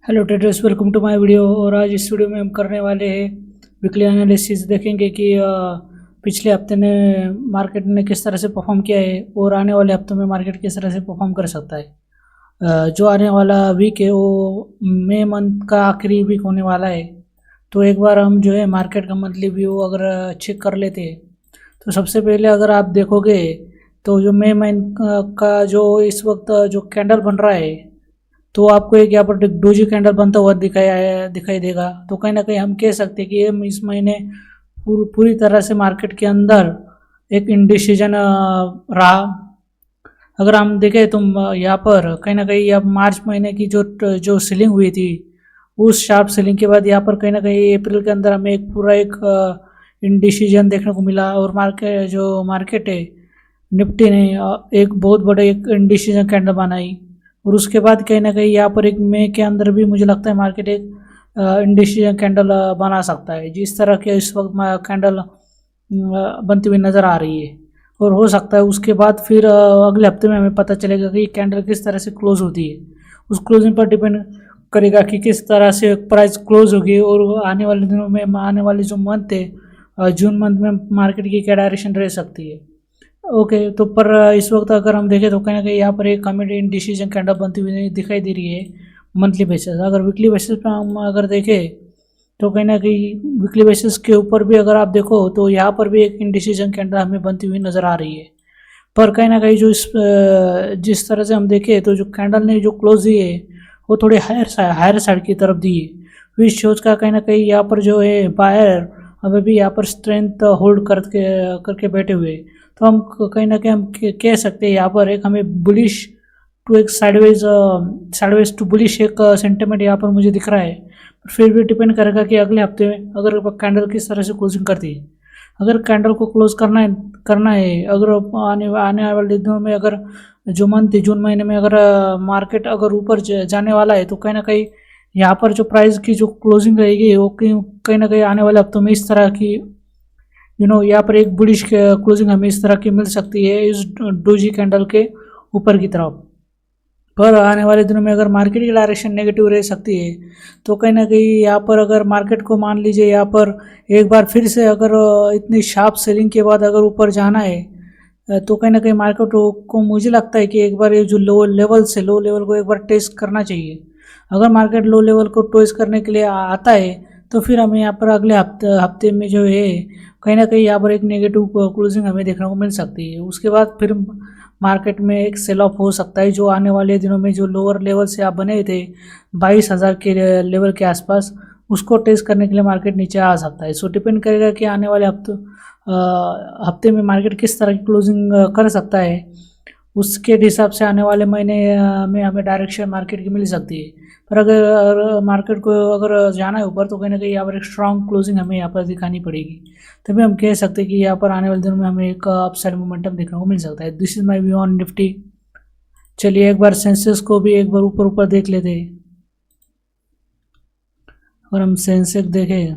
Hello traders, welcome to my video. और आज इस वीडियो में हम करने वाले हैं वीकली एनालिसिस। देखेंगे कि पिछले हफ्ते ने मार्केट ने किस तरह से परफॉर्म किया है और आने वाले हफ्तों में मार्केट किस तरह से परफॉर्म कर सकता है। जो आने वाला वीक है वो मई मंथ का आखिरी वीक होने वाला है। तो एक बार हम जो है मार्केट का मंथली व्यू अगर चेक कर लेते हैं तो सबसे पहले अगर आप देखोगे तो जो मई मंथ का जो इस वक्त जो कैंडल बन रहा है तो आपको एक यहाँ पर डोजी कैंडल बनता हुआ दिखाई देगा। तो कहीं ना कहीं हम कह सकते हैं कि हम इस महीने पूरी तरह से मार्केट के अंदर एक इंडिसीजन रहा। अगर हम देखें तो यहाँ पर कहीं ना कहीं अब मार्च महीने की जो सेलिंग हुई थी उस शार्प सेलिंग के बाद यहाँ पर कहीं ना कहीं अप्रैल के अंदर हमें एक इंडिसीजन देखने को मिला और मार्केट है निफ्टी ने एक बहुत बड़े एक इंडिसीजन कैंडल बनाई। और उसके बाद कहीं ना कहीं यहाँ पर एक मई के अंदर भी मुझे लगता है मार्केट एक इंडिसीजन कैंडल बना सकता है, जिस तरह के इस वक्त कैंडल बनती हुई नज़र आ रही है। और हो सकता है उसके बाद फिर अगले हफ्ते में हमें पता चलेगा कि कैंडल किस तरह से क्लोज होती है। उस क्लोजिंग पर डिपेंड करेगा कि किस तरह से प्राइस क्लोज होगी और आने वाले दिनों में आने वाले जो मंथ है जून मंथ में मार्केट की क्या डायरेक्शन रह सकती है। ओके, तो पर इस वक्त अगर हम देखें तो कहीं ना कहीं यहाँ पर एक कमिट इंडिसीजन कैंडल बनती हुई दिखाई दे रही है मंथली बेसिस। अगर वीकली बेसिस पर हम अगर देखें तो कहीं ना कहीं वीकली बेसिस के ऊपर भी अगर आप देखो तो यहाँ पर भी एक इंडिसीजन कैंडल हमें बनती हुई नज़र आ रही है। पर कहीं ना कहीं जो जिस तरह से हम देखें तो जो कैंडल ने जो क्लोज दी है वो थोड़ी हायर साइड की तरफ दी है, विच शोज का कहीं ना कहीं यहाँ पर जो है बायर अभी भी यहाँ पर स्ट्रेंथ होल्ड करके बैठे हुए। तो हम कहीं ना कहीं हम कह सकते हैं यहाँ पर एक हमें बुलिश टू एक साइडवेज टू बुलिश एक सेंटिमेंट यहाँ पर मुझे दिख रहा है। पर फिर भी डिपेंड करेगा कि अगले हफ्ते में अगर कैंडल किस तरह से क्लोजिंग करती है। अगर कैंडल को क्लोज करना है अगर आने वाले दिनों में अगर जो मंथ है जून महीने में अगर मार्केट अगर ऊपर जाने वाला है तो कहीं ना कहीं यहाँ पर जो प्राइस की जो क्लोजिंग रहेगी वो कहीं ना कहीं आने वाले हफ्तों में इस तरह की यहाँ पर एक बुलिश क्लोजिंग हमें इस तरह की मिल सकती है इस डोजी कैंडल के ऊपर की तरफ। पर आने वाले दिनों में अगर मार्केट की डायरेक्शन नेगेटिव रह सकती है तो कहीं ना कहीं यहाँ पर अगर मार्केट को मान लीजिए यहाँ पर एक बार फिर से अगर इतनी शार्प सेलिंग के बाद अगर ऊपर जाना है तो कहीं ना कहीं मार्केट को मुझे लगता है कि एक बार ये जो लो लेवल को एक बार टेस्ट करना चाहिए। अगर मार्केट लो लेवल को टेस्ट करने के लिए आता है तो फिर हमें यहाँ पर अगले हफ्ते में जो है कहीं ना कहीं यहाँ पर एक नेगेटिव क्लोजिंग हमें देखने को मिल सकती है। उसके बाद फिर मार्केट में एक सेल ऑफ हो सकता है जो आने वाले दिनों में जो लोअर लेवल से आप बने थे 22,000 के लेवल के आसपास उसको टेस्ट करने के लिए मार्केट नीचे आ सकता है। सो डिपेंड करेगा कि आने वाले हफ्ते में मार्केट किस तरह की क्लोजिंग कर सकता है, उसके हिसाब से आने वाले महीने में हमें डायरेक्शन मार्केट की मिल सकती है। पर अगर मार्केट को अगर जाना है ऊपर तो कहीं ना कहीं यहाँ पर एक स्ट्रॉन्ग क्लोजिंग हमें यहाँ पर दिखानी पड़ेगी, तभी हम कह सकते हैं कि यहाँ पर आने वाले दिनों में हमें एक अपसाइड मोमेंटम देखने को मिल सकता है। This is my view on Nifty. चलिए एक बार सेंसेक्स को भी एक बार ऊपर देख लेते हैं। अगर हम सेंसेक्स देखें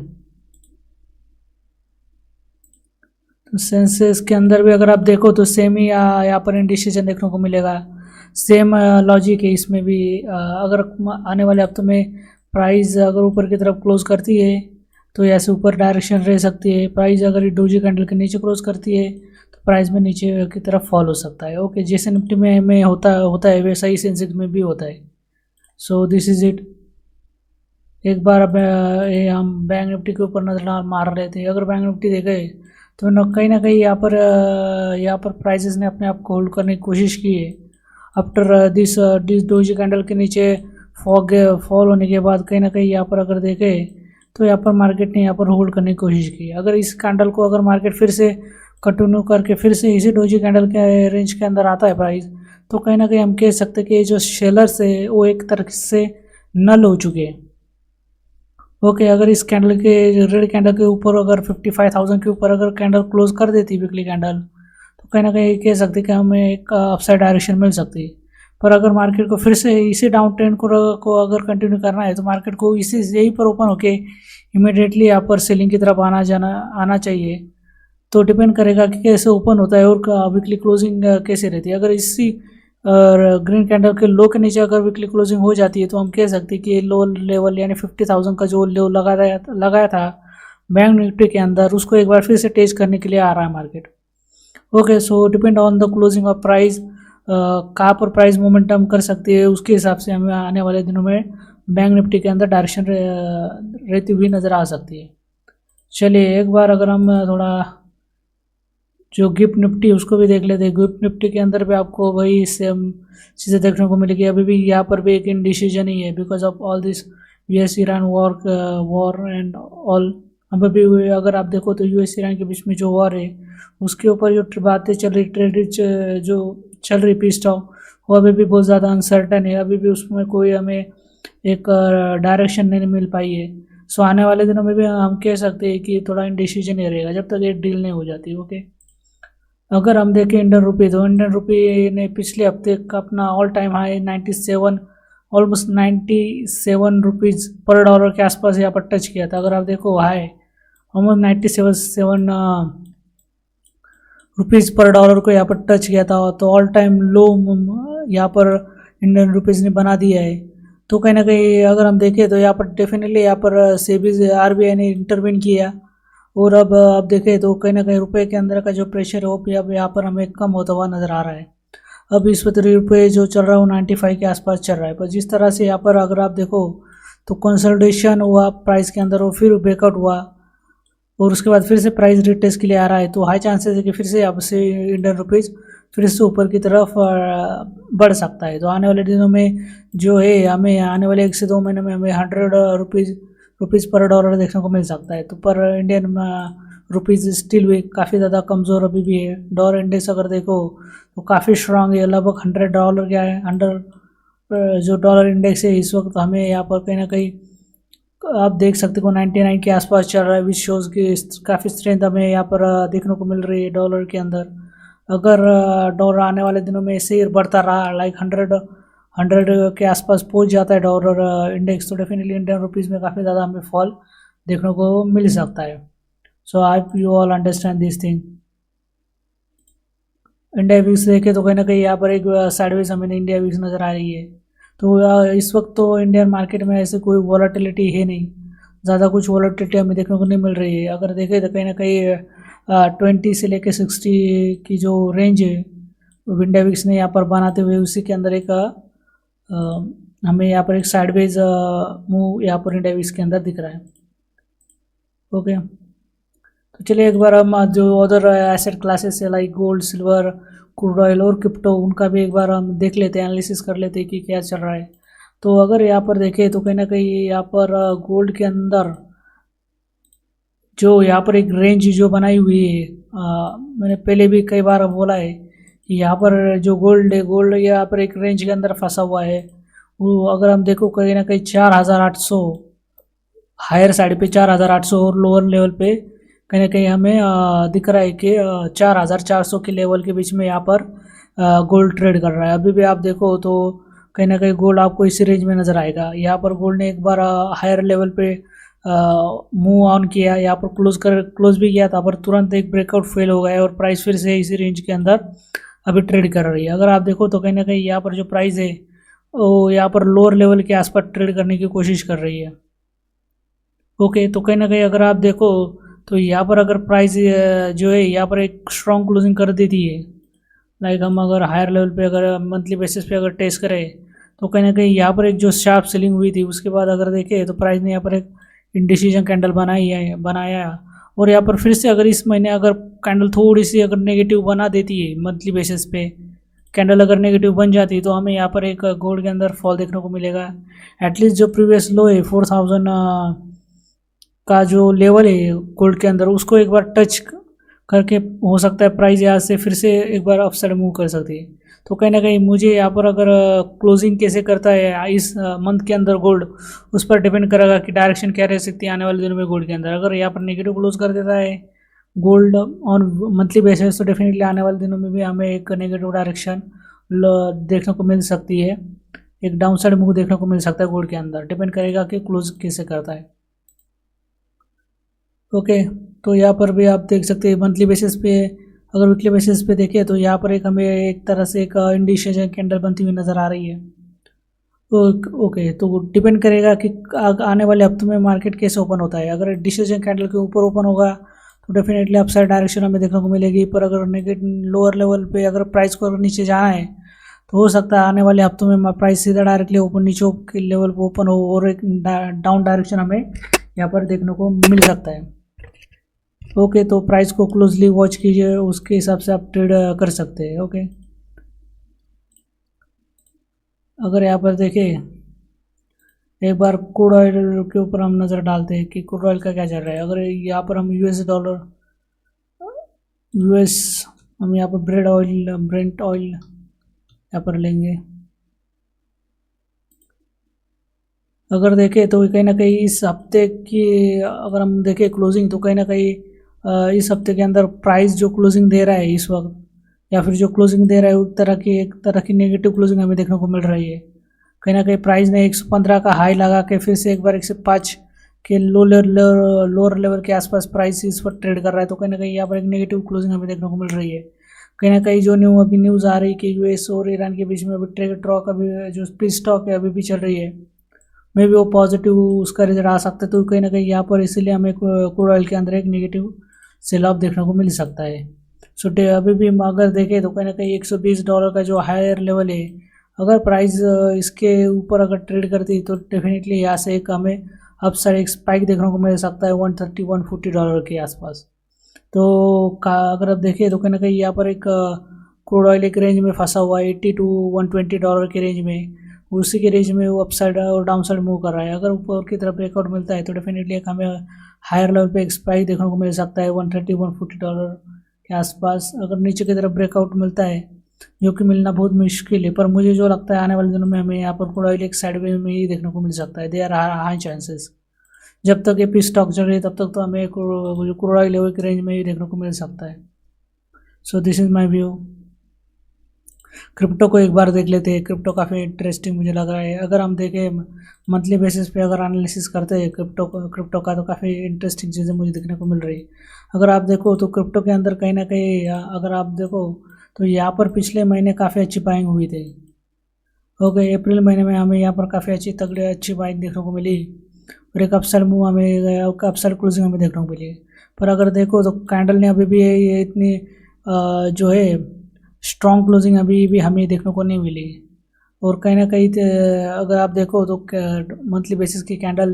तो सेंसेक्स के अंदर भी अगर आप देखो तो सेम ही यहाँ पर इंडिसीजन देखने को मिलेगा। सेम लॉजिक है इसमें भी। अगर आने वाले हफ्तों में प्राइस अगर ऊपर की तरफ क्लोज करती है तो ऐसे ऊपर डायरेक्शन रह सकती है। प्राइस अगर डोजी कैंडल के नीचे क्लोज करती है तो प्राइस में नीचे की तरफ फॉल हो सकता है। ओके, जैसे निफ्टी में होता है वैसा ही सेंसेक्स में भी होता है। So this is it. एक बार अब हम बैंक निफ्टी के ऊपर नजर मार रहे थे। अगर बैंक निफ्टी देखे तो कहीं ना कहीं यहाँ पर प्राइसेस ने अपने आप को होल्ड करने की कोशिश की है। आफ्टर दिस डोजी कैंडल के नीचे फॉल होने के बाद कहीं ना कहीं यहाँ पर अगर देखें तो यहाँ पर मार्केट ने यहाँ पर होल्ड करने की कोशिश की। अगर इस कैंडल को अगर मार्केट फिर से कंटिन्यू करके फिर से इसी डोजी कैंडल के रेंज के अंदर आता है प्राइस तो कहीं ना कहीं हम कह सकते हैं कि जो सेलर्स है वो एक तरह से नल हो चुके हैं। ओके, अगर इस कैंडल के रेड कैंडल के ऊपर अगर 55,000 के ऊपर अगर कैंडल क्लोज कर देती वीकली कैंडल तो कहीं ना कहीं कह सकते हैं कि हमें एक अपसाइड डायरेक्शन मिल सकती है। पर अगर मार्केट को फिर से इसी डाउन ट्रेंड को अगर कंटिन्यू करना है तो मार्केट को इसी यहीं पर ओपन होके इमीडिएटली यहाँ पर सेलिंग की तरफ आना चाहिए। तो डिपेंड करेगा कि कैसे ओपन होता है और वीकली क्लोजिंग कैसे रहती है। अगर इसी और ग्रीन कैंडल के लो के नीचे अगर वीकली क्लोजिंग हो जाती है तो हम कह सकते हैं कि लो लेवल यानी 50,000 का जो लो लगाया था बैंक निफ्टी के अंदर, उसको एक बार फिर से टेस्ट करने के लिए आ रहा है market. Okay, so depend on the closing of price, कहाँ पर प्राइस मोमेंटम कर सकती है, उसके हिसाब से हमें आने वाले दिनों में बैंक निफ्टी के अंदर डायरेक्शन रहती हुई नज़र आ सकती है। चलिए एक बार अगर हम थोड़ा जो गिफ्ट निफ्टी उसको भी देख लेते हैं। गिफ्ट निफ्टी के अंदर भी आपको वही सेम चीज़ें देखने को मिलेगी। अभी भी यहाँ पर भी एक इंडिसीजन ही है because of all this US Iran war and all. अभी भी अगर आप देखो तो यूएस ईरान के बीच में जो वॉर है उसके ऊपर जो बातें चल रही, ट्रेड जो चल रही पीस टॉक, वो अभी भी बहुत ज़्यादा अनसर्टन है। अभी भी उसमें कोई हमें एक डायरेक्शन नहीं मिल पाई है। सो आने वाले दिनों में भी हम कह सकते हैं कि थोड़ा इंडिसीजन ही रहेगा जब तक ये डील नहीं हो जाती। ओके, अगर हम देखें इंडियन रुपी, तो इंडियन रुपी ने पिछले हफ्ते का अपना all time high 97, almost 97 rupees पर डॉलर के आसपास यहाँ पर टच किया था। अगर आप देखो हाई ऑलमोस्ट 97 रुपीज़ पर डॉलर को यहाँ पर टच किया था, तो ऑल टाइम लो यहाँ पर इंडियन रुपीज़ ने बना दिया है। तो कहीं ना कहीं अगर हम देखें तो यहाँ पर डेफिनेटली यहाँ पर सेबी आरबीआई ने इंटरवेन किया, और अब आप देखें तो कहीं ना कहीं रुपए के अंदर का जो प्रेशर है वो भी अब यहाँ पर हमें कम होता हुआ नज़र आ रहा है। अब इस वक्त रुपये जो चल रहा है वो 95 के आसपास चल रहा है। पर जिस तरह से यहाँ पर अगर आप देखो तो कंसोलिडेशन हुआ प्राइस के अंदर, वो फिर ब्रेकआउट हुआ और उसके बाद फिर से प्राइस रिटेस्ट के लिए आ रहा है, तो हाई चांसेस है कि फिर से अब से इंडियन रुपीज़ फिर से ऊपर की तरफ बढ़ सकता है। तो आने वाले दिनों में जो है हमें आने वाले 1 से 2 महीने में हमें 100 रुपीज़ पर डॉलर देखने को मिल सकता है। तो पर इंडियन रुपीज़ स्टिल भी काफ़ी ज़्यादा कमज़ोर अभी भी है। डॉलर इंडेक्स अगर देखो तो काफ़ी स्ट्रांग है, लगभग $100 क्या है, 100 जो डॉलर इंडेक्स है इस वक्त हमें यहाँ पर कहीं ना कहीं आप देख सकते हो 99 के आसपास चल रहा है, विच शोज़ की काफ़ी स्ट्रेंथ हमें यहाँ पर देखने को मिल रही है डॉलर के अंदर। अगर डॉलर आने वाले दिनों में ऐसे ही बढ़ता रहा, लाइक 100 के आसपास पहुंच जाता है डॉलर इंडेक्स, तो डेफिनेटली इंडियन रुपीज़ में काफ़ी ज़्यादा हमें फॉल देखने को मिल सकता है। So I you all understand this thing. India VIX देखे तो कहीं ना कहीं यहाँ पर एक साइडवेज हमें इंडिया विक्स नज़र आ रही है। तो इस वक्त तो इंडियन मार्केट में ऐसे कोई वॉलेटिलिटी है नहीं, ज़्यादा कुछ वॉलेटिलिटी हमें देखने को नहीं मिल रही है। अगर देखें तो कहीं ना कहीं 20 से लेकर 60 की जो रेंज है इंडिया विक्स ने यहाँ पर बनाते हुए उसी के अंदर एक हमें यहाँ पर एक साइडवेज मूव यहाँ पर इंडिया विक्स के अंदर दिख रहा है। ओके, तो चलिए एक बार हम जो अदर एसेट क्लासेस है like gold, silver, crude oil और क्रिप्टो, उनका भी एक बार हम देख लेते हैं, एनालिसिस कर लेते हैं कि क्या चल रहा है। तो अगर यहाँ पर देखें तो कहीं ना कहीं यहाँ पर गोल्ड के अंदर जो यहाँ पर एक रेंज जो बनाई हुई है, मैंने पहले भी कई बार बोला है कि यहाँ पर जो गोल्ड है, गोल्ड यहाँ पर एक रेंज के अंदर फंसा हुआ है। वो अगर हम देखो कहीं ना कहीं 4,800 हायर साइड पे 4,800 और लोअर लेवल पे कहीं ना कहीं हमें दिख रहा है कि 4,400 के लेवल के बीच में यहाँ पर गोल्ड ट्रेड कर रहा है। अभी भी आप देखो तो कहीं ना कहीं गोल्ड आपको इसी रेंज में नज़र आएगा। यहाँ पर गोल्ड ने एक बार हायर लेवल पे मूव ऑन किया, यहाँ पर क्लोज भी किया था, पर तुरंत एक ब्रेकआउट फेल हो गया और प्राइस फिर से इसी रेंज के अंदर अभी ट्रेड कर रही है। अगर आप देखो तो कहीं ना कहीं यहाँ पर जो प्राइस है वो यहाँ पर लोअर लेवल के आसपास ट्रेड करने की कोशिश कर रही है। ओके, तो कहीं ना कहीं अगर आप देखो तो यहाँ पर अगर प्राइस जो है यहाँ पर एक स्ट्रॉन्ग क्लोजिंग कर देती है, लाइक हम अगर हायर लेवल पे अगर मंथली बेसिस पे अगर टेस्ट करें तो कहीं ना कहीं यहाँ पर एक जो शार्प सेलिंग हुई थी उसके बाद अगर देखें तो प्राइस ने यहाँ पर एक इंडिसीजन कैंडल बनाया और यहाँ पर फिर से अगर इस महीने अगर कैंडल थोड़ी सी अगर नेगेटिव बना देती है, मंथली बेसिस पे कैंडल अगर नेगेटिव बन जाती है तो हमें यहाँ पर एक गोल्ड के अंदर फॉल देखने को मिलेगा। एटलीस्ट जो प्रीवियस लो है 4,000 का जो लेवल है गोल्ड के अंदर उसको एक बार टच करके हो सकता है प्राइस यहाँ से फिर से एक बार अपसाइड मूव कर सकती है। तो कहीं ना कहीं मुझे यहाँ पर अगर क्लोजिंग कैसे करता है इस मंथ के अंदर गोल्ड, उस पर डिपेंड करेगा कि डायरेक्शन क्या रह सकती है आने वाले दिनों में गोल्ड के अंदर। अगर यहाँ पर नेगेटिव क्लोज कर देता है गोल्ड ऑन मंथली बेसिस तो डेफिनेटली आने वाले दिनों में भी हमें एक नेगेटिव डायरेक्शन देखने को मिल सकती है, एक डाउन साइड मूव देखने को मिल सकता है गोल्ड के अंदर, डिपेंड करेगा कि क्लोज कैसे करता है। ओके, तो यहाँ पर भी आप देख सकते हैं मंथली बेसिस पे अगर वीकली बेसिस पे देखें तो यहाँ पर एक हमें एक तरह से एक इंडिकेशन कैंडल बनती हुई नज़र आ रही है। ओके, तो डिपेंड करेगा कि आने वाले हफ्तों में मार्केट कैसे ओपन होता है। अगर डिसीजन कैंडल के ऊपर ओपन होगा तो डेफिनेटली अपसाइड डायरेक्शन हमें देखने को मिलेगी, पर अगर लोअर लेवल पे अगर प्राइस को अगर नीचे जाना है तो हो सकता है आने वाले हफ्तों में प्राइस सीधा डायरेक्टली ऊपर नीचे के लेवल पर ओपन हो और एक डाउन डायरेक्शन हमें यहाँ पर देखने को मिल सकता है। ओके, तो प्राइस को क्लोजली वॉच कीजिए, उसके हिसाब से आप ट्रेड कर सकते हैं। ओके, अगर यहाँ पर देखें एक बार क्रूड ऑयल के ऊपर हम नज़र डालते हैं कि क्रूड ऑयल का क्या चल रहा है। अगर यहाँ पर हम यूएस हम यहाँ पर ब्रेंट ऑयल यहाँ पर लेंगे। अगर देखें तो कहीं ना कहीं इस हफ्ते की अगर हम देखें क्लोजिंग, तो कहीं ना कहीं इस हफ्ते के अंदर प्राइस जो क्लोजिंग दे रहा है इस वक्त, या फिर जो क्लोजिंग दे रहा है एक तरह की नेगेटिव क्लोजिंग हमें देखने को मिल रही है। कहीं ना कहीं प्राइस ने 115 का हाई लगा के फिर से एक बार 105 के लोअर लेवल के आसपास प्राइस इस पर ट्रेड कर रहा है, तो कहीं ना कहीं यहाँ पर एक नेगेटिव क्लोजिंग हमें देखने को मिल रही है। कहीं ना कहीं जो अभी न्यूज़ आ रही है कि यूएस और ईरान के बीच में अभी ट्रेड टॉक अभी जो पीस टॉक है अभी भी चल रही है, मे भी वो पॉजिटिव उसका रिजल्ट आ सकता है। तो कहीं ना कहीं यहाँ पर इसीलिए हमें क्रूड ऑयल के अंदर एक नेगेटिव सेल ऑफ देखने को मिल सकता है। सो अभी भी अगर देखें तो कहीं ना कहीं $120 का जो हायर लेवल है, अगर प्राइस इसके ऊपर अगर ट्रेड करती तो डेफिनेटली यहाँ से एक हमें अपसाइड एक स्पाइक देखने को मिल सकता है $130-140 के आसपास। तो अगर आप देखें तो कहीं ना कहीं यहाँ पर एक क्रूड ऑयल एक रेंज में फंसा हुआ है $80 to $120 के रेंज में, उसी के रेंज में वो अपसाइड और डाउन साइड मूव कर रहा है। अगर ऊपर की तरफ ब्रेकआउट मिलता है तो डेफिनेटली एक हमें हायर लेवल पे एक स्पाइक देखने को मिल सकता है $130-140 के आसपास। अगर नीचे की तरफ ब्रेकआउट मिलता है, जो कि मिलना बहुत मुश्किल है, पर मुझे जो लगता है आने वाले दिनों में हमें यहाँ पर क्रूड ऑयल एक साइडवे में ही देखने को मिल सकता है। They are high chances. जब तक ये पी स्टॉक चल रही है तब तक तो हमें क्रूड ऑयल लेवल की रेंज में ही देखने को मिल सकता है। So this is my view. Crypto को एक बार देख लेते हैं। क्रिप्टो काफ़ी इंटरेस्टिंग मुझे लग रहा है। अगर हम देखें मंथली बेसिस पे अगर एनालिसिस करते हैं क्रिप्टो का तो काफ़ी इंटरेस्टिंग चीज़ें मुझे देखने को मिल रही है। अगर आप देखो तो क्रिप्टो के अंदर कहीं ना कहीं अगर आप देखो तो यहाँ पर पिछले महीने काफ़ी अच्छी बाइंग हुई थी। ओके, अप्रैल महीने में हमें यहाँ पर काफ़ी अच्छी बाइंग देखने को मिली और एक अपसाइड मूव हमें अपसाइड क्लोजिंग हमें देखने को मिली। पर अगर देखो तो कैंडल ने अभी भी ये इतनी जो है स्ट्रॉन्ग क्लोजिंग अभी भी हमें देखने को नहीं मिली। और कहीं ना कहीं अगर आप देखो तो मंथली बेसिस की कैंडल,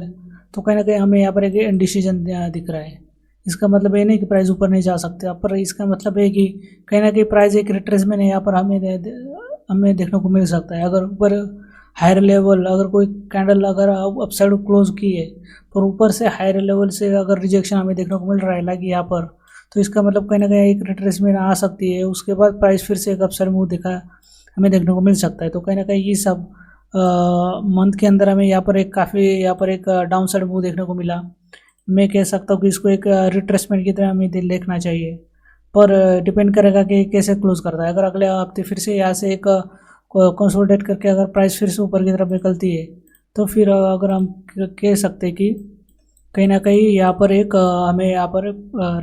तो कहीं ना कहीं हमें यहाँ पर एक इंडिसीजन दिख रहा है। इसका मतलब ये नहीं कि प्राइस ऊपर नहीं जा सकते, पर इसका मतलब है कि कहीं ना कहीं प्राइस एक रिट्रेसमेंट है यहाँ पर हमें देखने को मिल सकता है। अगर ऊपर हायर लेवल अगर कोई कैंडल अगर अपसाइड क्लोज की है पर ऊपर से हायर लेवल से अगर रिजेक्शन हमें देखने को मिल रहा है लाइक यहाँ पर, तो इसका मतलब कहीं ना कहीं एक रिट्रेसमेंट आ सकती है। उसके बाद प्राइस फिर से एक अपसाइड मूव हमें देखने को मिल सकता है। तो कहीं ना कहीं ये सब मंथ के अंदर हमें यहाँ पर एक डाउन साइड मूव देखने को मिला। मैं कह सकता हूँ कि इसको एक रिट्रेसमेंट की तरह हमें देखना चाहिए, पर डिपेंड करेगा कि कैसे क्लोज करता है। अगर अगले हफ्ते फिर से यहाँ से एक कंसोलिडेट करके अगर प्राइस फिर से ऊपर की तरफ निकलती है तो फिर अगर हम कह सकते हैं कि कहीं ना कहीं यहाँ पर एक हमें यहाँ पर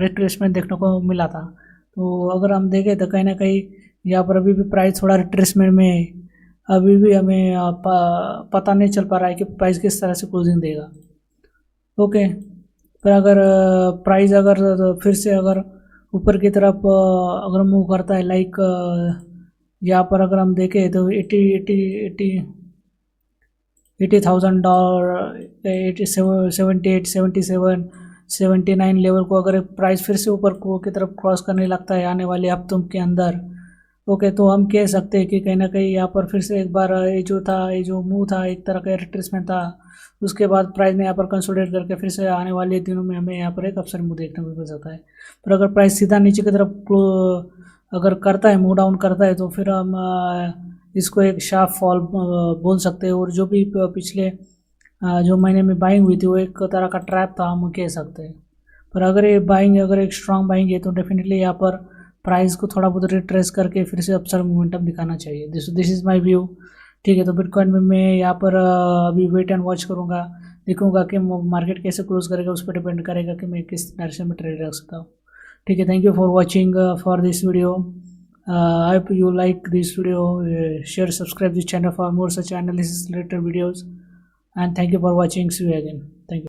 रिट्रेसमेंट देखने को मिला था। तो अगर हम देखें तो कहीं ना कहीं यहाँ पर अभी भी प्राइस थोड़ा रिट्रेसमेंट में है। अभी भी हमें पता नहीं चल पा रहा है कि प्राइस किस तरह से क्लोजिंग देगा। ओके, पर अगर प्राइस अगर फिर से अगर ऊपर की तरफ अगर मूव करता है लाइक यहाँ पर अगर हम देखें तो $80,000 78 77 79 लेवल को अगर प्राइस फिर से ऊपर की तरफ क्रॉस करने लगता है आने वाले हफ्तों के अंदर, ओके, तो हम कह सकते हैं कि कहीं ना कहीं यहाँ पर फिर से एक बार ये जो मूव था एक तरह का रिट्रेसमेंट था। उसके बाद प्राइस ने यहाँ पर कंसोलिडेट करके फिर से आने वाले दिनों में हमें यहाँ पर एक अपसाइड मूव देखने को मिल सकता है। पर अगर प्राइस सीधा नीचे की तरफ अगर करता है, मूव डाउन करता है, तो फिर हम इसको एक शार्प फॉल बोल सकते हैं। और जो भी पिछले जो महीने में बाइंग हुई थी वो एक तरह का ट्रैप था हम कह सकते हैं। पर अगर ये बाइंग अगर एक स्ट्रॉन्ग बाइंग है तो डेफिनेटली यहाँ पर प्राइस को थोड़ा बहुत रिट्रेस करके फिर से अपसाइड मोमेंटम दिखाना चाहिए। This is my view. ठीक है, तो बिटकॉइन में मैं यहाँ पर अभी वेट एंड वॉच करूँगा, देखूँगा कि मार्केट कैसे क्लोज करेगा, उस पर डिपेंड करेगा कि मैं किस डायरेक्शन में ट्रेड रख सकता हूँ। ठीक है, thank you for watching for this video. I hope you like this video. Share, subscribe this channel for more such analysis related videos, and thank you for watching. See you again.